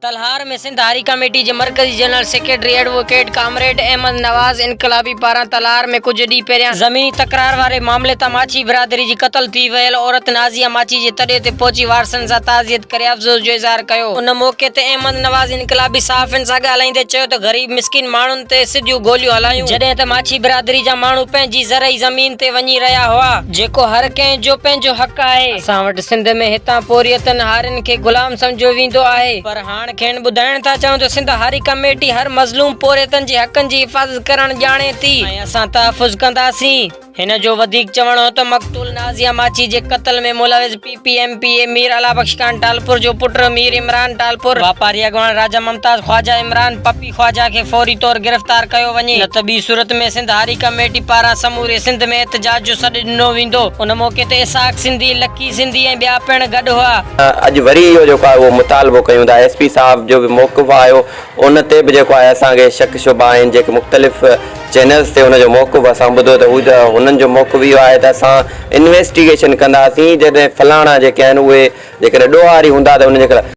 तलहार में सिंध हारी कमेटी जे मरकजी general secretary advocate comrade Ahmed Nawaz इनकलाबी पारां तलहार में कुछ ॾींहं पहिरियां ज़मीनी तकरार वारे मामले तां माछी बिरादरी जी क़त्ल थी वियल औरत नाज़िया माछी जे तॾे ते पहुची वारसनि सां ताज़ियत करे अफ़सोस जो इज़हार कयो। उन मौक़े ते अहमद नवाज इनकलाबी सहाफ़ियुनि सां ॻाल्हाईंदे चयो त ग़रीब मिस्किन माण्हुनि ते सिधियूं गोलियूं हलायूं जॾहिं त माछी बिरादरी जा माण्हू पंहिंजी ज़रई ज़मीन ते वञी रहिया हुआ जेको हर कंहिं जो पंहिंजो हक़ आहे। असां वटि सिंध में हितां पोरियतनि हारियुनि खे गुलाम सम्झो वेंदो आहे, पर हाणे खेनि ॿुधाइण था चाहियूं त सिंध हारी कमेटी हर मज़लूम पोरियतनि जे हक़नि जी हिफ़ाज़त करणु ॼाणे थी ऐं असां तहफ़ुज़ कंदासीं। हिन जो वधीक चवणो त मक़तूल नाज़िया माछी जे क़त्ल में मुलविज़ PPMPA मीर अला बख्श खान टालपुर जो पुटु मीर इमरान टालपुर वापारी अॻवान राजा मुमताज़ ख्वाजा इमरान पप्पी ख्वाजा खे फौरी तौर गिरफ़्तार कयो वञे, न त ॿी सूरत में सिंध हारी कमेटी पारां समूरे सिंध में एहतजाज जो सॾु ॾिनो वेंदो। उन मौक़े ते इसाक सिंधी, लकी सिंधी ऐं ॿिया पिण गॾु हुआ। अॼु वरी इहो जेको आहे उहो मुतालबो कयूं था SP साहब जो बि मौक़िफ़ आयो, उन ते बि जेको आहे असांखे शक शुबा आहिनि जेके मुख़्तलिफ़ चैनल्स ते हुनजो मौक़िफ़ असां ॿुधो त हुननि जो मौक़िफ़ इहो आहे त असां इन्वेस्टिगेशन कंदासीं जॾहिं फलाणा जेके आहिनि उहे जेकॾहिं ॾोहारी हूंदा त उन जे